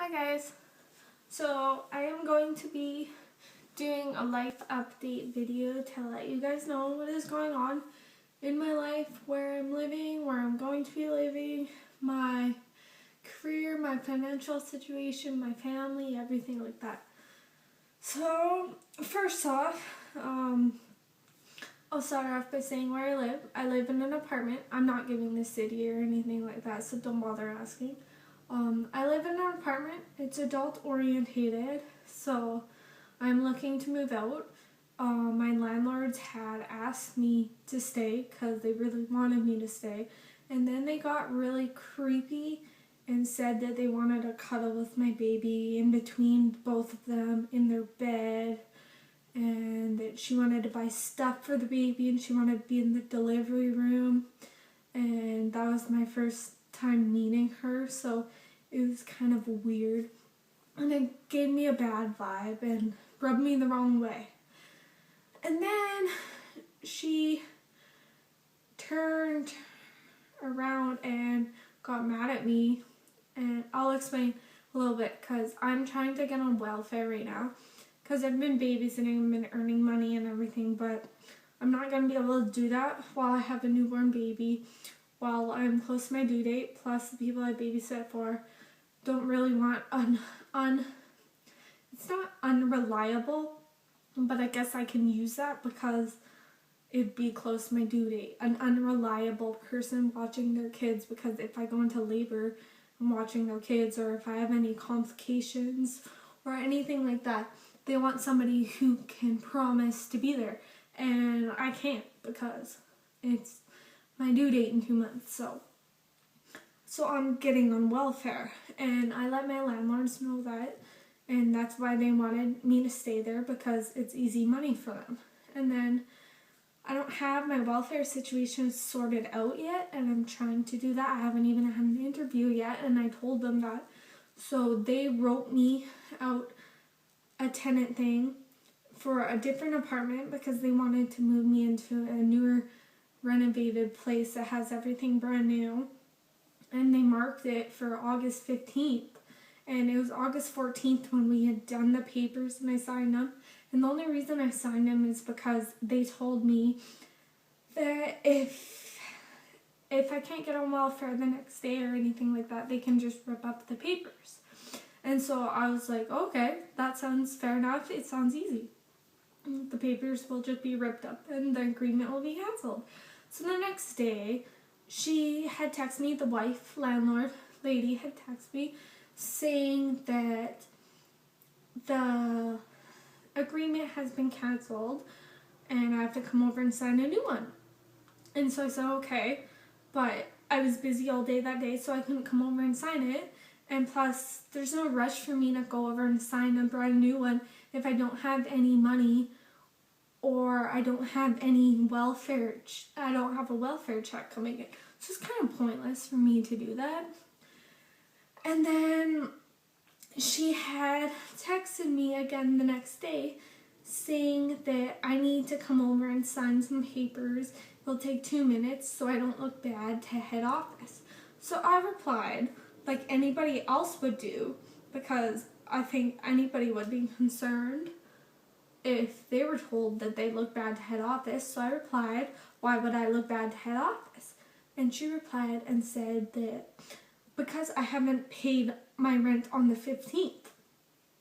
Hi guys, so I am going to be doing a life update video to let you guys know what is going on in my life, where I'm living, where I'm going to be living, my career, my financial situation, my family, everything like that. So first off, I'll start off by saying where I live. I live in an apartment. I'm not giving the city or anything like that, so don't bother asking. I live in an apartment. It's adult orientated, so I'm looking to move out. My landlords had asked me to stay because they really wanted me to stay, and then they got really creepy and said that they wanted to cuddle with my baby in between both of them in their bed, and that she wanted to buy stuff for the baby and she wanted to be in the delivery room. And that was my first time meeting her, so it was kind of weird. And it gave me a bad vibe and rubbed me the wrong way. And then she turned around and got mad at me. And I'll explain a little bit because I'm trying to get on welfare right now. Because I've been babysitting and been earning money and everything, but I'm not going to be able to do that while I have a newborn baby, while I'm close to my due date, plus the people I babysit for don't really want it's not unreliable, but I guess I can use that because it'd be close to my due date. An unreliable person watching their kids, because if I go into labor, I'm watching their kids, or if I have any complications or anything like that, they want somebody who can promise to be there. And I can't because it's my due date in 2 months. So I'm getting on welfare. And I let my landlords know that. And that's why they wanted me to stay there, because it's easy money for them. And then I don't have my welfare situation sorted out yet. And I'm trying to do that. I haven't even had an interview yet. And I told them that. So they wrote me out a tenant thing for a different apartment because they wanted to move me into a newer renovated place that has everything brand new, and they marked it for August 15th, and it was August 14th when we had done the papers and I signed them. And the only reason I signed them is because they told me that if I can't get on welfare the next day or anything like that, they can just rip up the papers. And so I was like, okay, that sounds fair enough. It sounds easy. The papers will just be ripped up and the agreement will be canceled. So the next day, she had texted me, the wife, landlord lady had texted me saying that the agreement has been canceled and I have to come over and sign a new one. And so I said, okay, but I was busy all day that day, so I couldn't come over and sign it. And plus, there's no rush for me to go over and sign a brand new one if I don't have any money or I don't have any welfare. I don't have a welfare check coming in. It's just kind of pointless for me to do that. And then she had texted me again the next day saying that I need to come over and sign some papers. It'll take 2 minutes so I don't look bad to head office. So I replied, like anybody else would do, because I think anybody would be concerned if they were told that they look bad to head office. So I replied, why would I look bad to head office? And she replied and said that because I haven't paid my rent on the 15th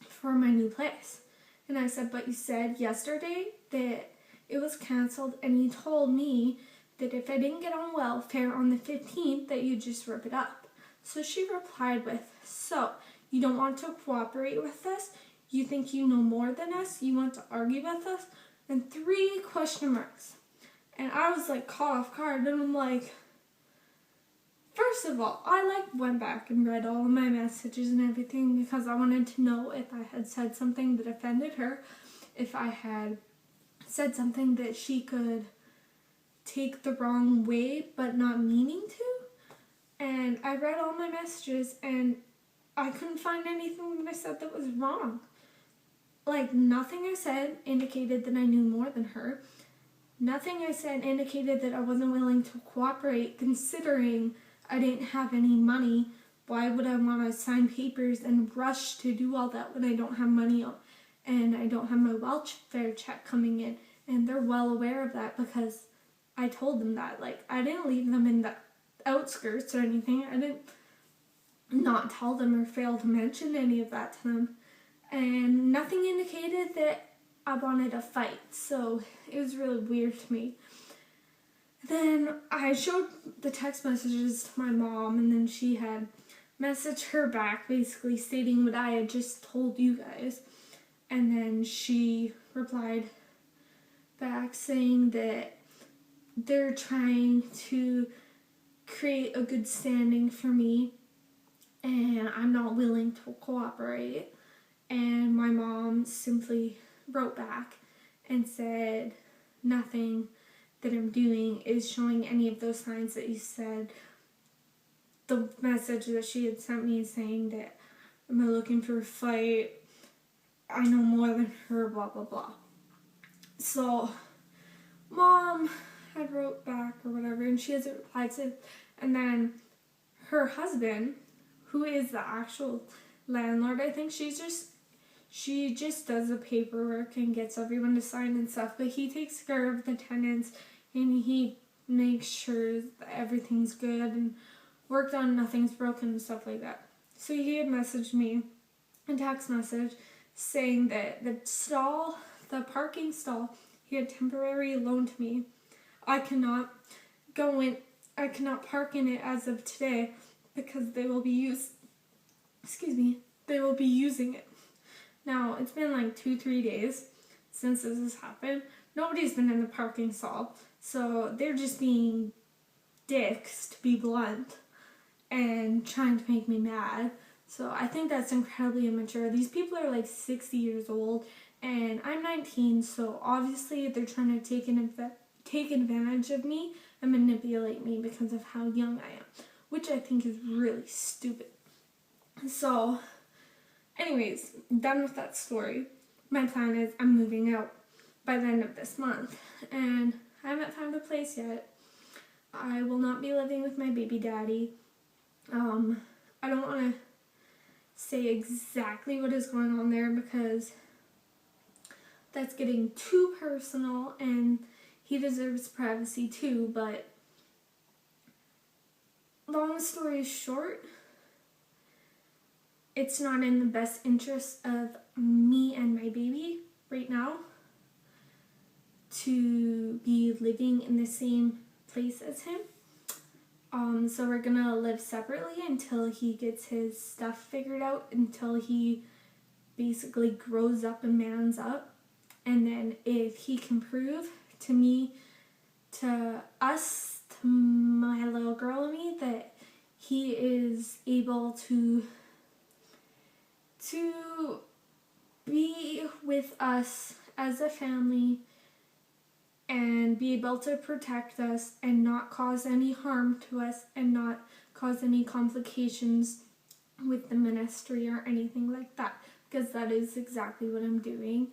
for my new place. And I said, but you said yesterday that it was canceled, and you told me that if I didn't get on welfare on the 15th that you'd just rip it up. So she replied with, so you don't want to cooperate with us? You think you know more than us? You want to argue with us? And 3 question marks. And I was like caught off guard, and I'm like, first of all, I went back and read all of my messages and everything because I wanted to know if I had said something that offended her, if I had said something that she could take the wrong way but not meaning to. And I read all my messages and I couldn't find anything that I said that was wrong. Like, nothing I said indicated that I knew more than her. Nothing I said indicated that I wasn't willing to cooperate, considering I didn't have any money why would I want to sign papers and rush to do all that when I don't have money and I don't have my welfare check coming in? And they're well aware of that because I told them that. Like, I didn't leave them in the outskirts or anything. I didn't not tell them or fail to mention any of that to them. And nothing indicated that I wanted a fight. So it was really weird to me. Then I showed the text messages to my mom, and then she had messaged her back basically stating what I had just told you guys. And then she replied back saying that they're trying to create a good standing for me and I'm not willing to cooperate. And my mom simply wrote back and said, nothing that I'm doing is showing any of those signs that you said. The message that she had sent me saying that I'm looking for a fight, I know more than her, blah, blah, blah. So, mom had wrote back or whatever, and she hasn't replied to, and then her husband, who is the actual landlord, I think she just does the paperwork and gets everyone to sign and stuff, but he takes care of the tenants and he makes sure that everything's good and worked on nothing's broken and stuff like that. So he had messaged me a text message saying that the parking stall he had temporarily loaned me, I cannot park in it as of today because they will be using it. Now, it's been like 2-3 days since this has happened. Nobody's been in the parking stall, so they're just being dicks, to be blunt, and trying to make me mad. So I think that's incredibly immature. These people are like 60 years old, and I'm 19, so obviously they're trying to take advantage of me and manipulate me because of how young I am, which I think is really stupid. So, anyways, done with that story. My plan is I'm moving out by the end of this month, and I haven't found a place yet. I will not be living with my baby daddy. I don't want to say exactly what is going on there because that's getting too personal and he deserves privacy too, but long story short, it's not in the best interest of me and my baby right now to be living in the same place as him. So we're gonna live separately until he gets his stuff figured out, until he basically grows up and mans up. And then if he can prove to me, to us, to my little girl and me, that he is able to be with us as a family and be able to protect us and not cause any harm to us and not cause any complications with the ministry or anything like that, because that is exactly what I'm doing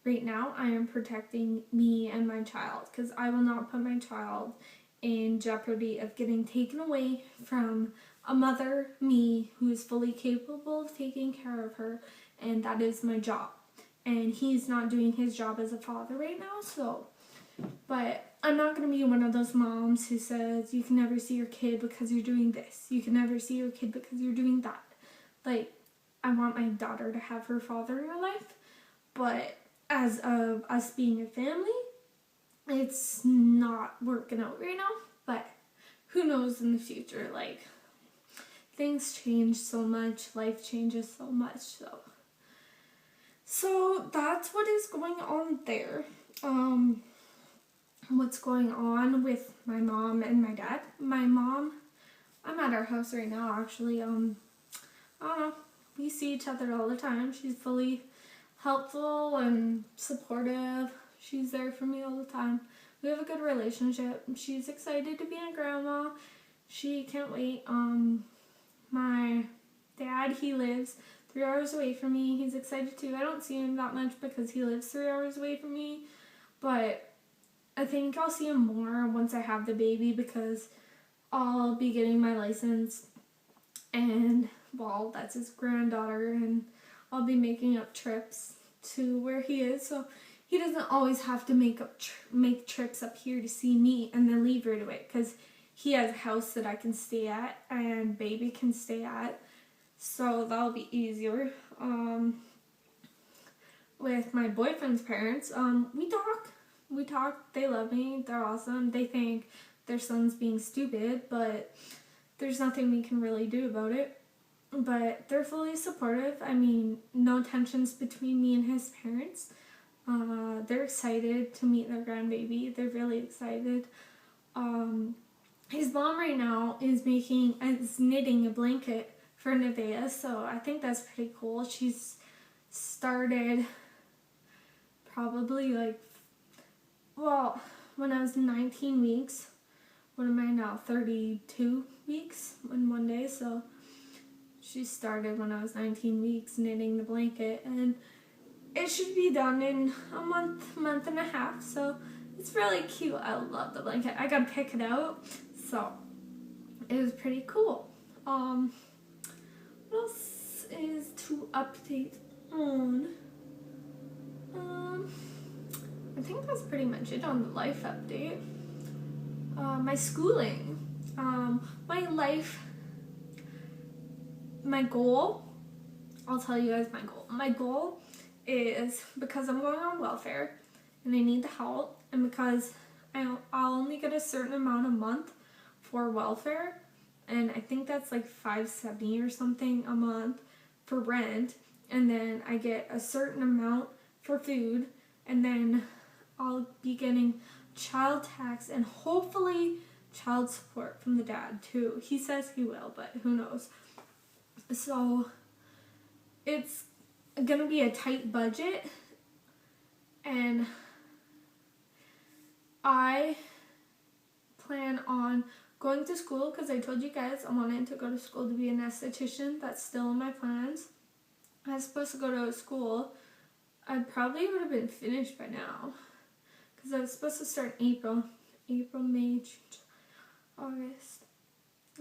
right now. I am protecting me and my child because I will not put my child in jeopardy of getting taken away from a mother, me, who is fully capable of taking care of her, and that is my job. And he's not doing his job as a father right now, so. But I'm not going to be one of those moms who says, you can never see your kid because you're doing this. You can never see your kid because you're doing that. Like, I want my daughter to have her father in her life, but as of us being a family, it's not working out right now, but who knows in the future. Like, things change so much, life changes so much, so that's what is going on there. What's going on with my mom and my dad. My mom, I'm at our house right now actually. I don't know, we see each other all the time. She's fully helpful and supportive. She's there for me all the time. We have a good relationship. She's excited to be a grandma. She can't wait. My dad, he lives 3 hours away from me. He's excited too. I don't see him that much because he lives 3 hours away from me, but I think I'll see him more once I have the baby because I'll be getting my license and well, that's his granddaughter, and I'll be making up trips to where he is, so he doesn't always have to make trips up here to see me and then leave right away, because he has a house that I can stay at and baby can stay at, so that'll be easier. With my boyfriend's parents, we talk, they love me, they're awesome, they think their son's being stupid, but there's nothing we can really do about it. But they're fully supportive. I mean, no tensions between me and his parents. They're excited to meet their grandbaby. They're really excited. His mom right now is knitting a blanket for Nevaeh, so I think that's pretty cool. She's started probably when I was 19 weeks. What am I now? 32 weeks in one day, so she started when I was 19 weeks knitting the blanket, and it should be done in a month and a half, so it's really cute. I love the blanket. I gotta pick it out, so it was pretty cool. What else is to update on? I think that's pretty much it on the life update. My schooling, my life, my goal, I'll tell you guys my goal. My goal is, because I'm going on welfare and I need the help, and because I'll only get a certain amount a month for welfare, and I think that's like $570 or something a month for rent, and then I get a certain amount for food, and then I'll be getting child tax and hopefully child support from the dad too. He says he will, but who knows. So it's gonna be a tight budget, and I plan on going to school, because I told you guys I wanted to go to school to be an esthetician. That's still in my plans. I was supposed to go to school. I probably would have been finished by now, because I was supposed to start in April, May, June, August.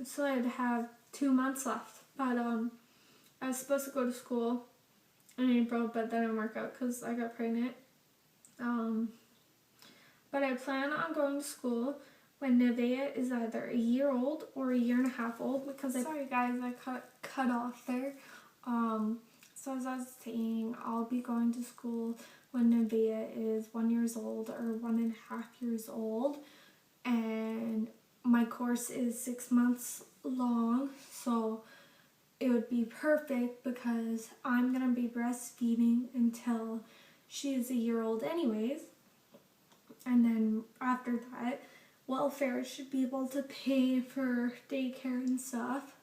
So I'd have 2 months left. But I was supposed to go to school in April, but that didn't work out because I got pregnant. But I plan on going to school when Nevaeh is either a year old or a year and a half old, because sorry guys, I cut off there. So as I was saying, I'll be going to school when Nevaeh is 1 year old or 1.5 years old, and my course is 6 months long, so it would be perfect because I'm gonna be breastfeeding until she is a year old anyways, and then after that, welfare should be able to pay for daycare and stuff.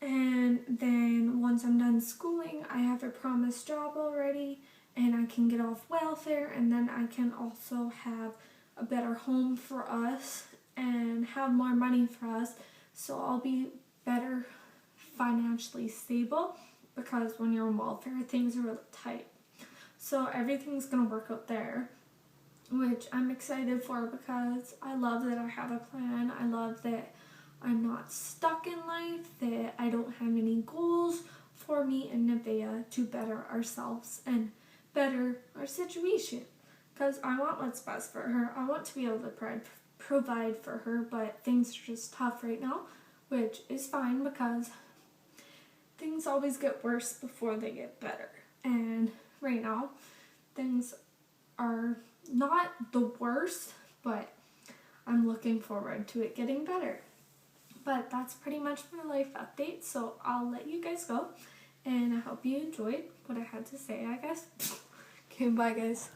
And then once I'm done schooling, I have a promised job already, and I can get off welfare, and then I can also have a better home for us and have more money for us, so I'll be better financially stable, because when you're on welfare, things are really tight. So everything's gonna work out there, which I'm excited for, because I love that I have a plan. I love that I'm not stuck in life, that I don't have any goals for me and Nevaeh to better ourselves and better our situation, because I want what's best for her. I want to be able to provide for her, but things are just tough right now, which is fine, because things always get worse before they get better. And right now, things are not the worst, but I'm looking forward to it getting better. But that's pretty much my life update, so I'll let you guys go, and I hope you enjoyed what I had to say, I guess. Okay, bye guys.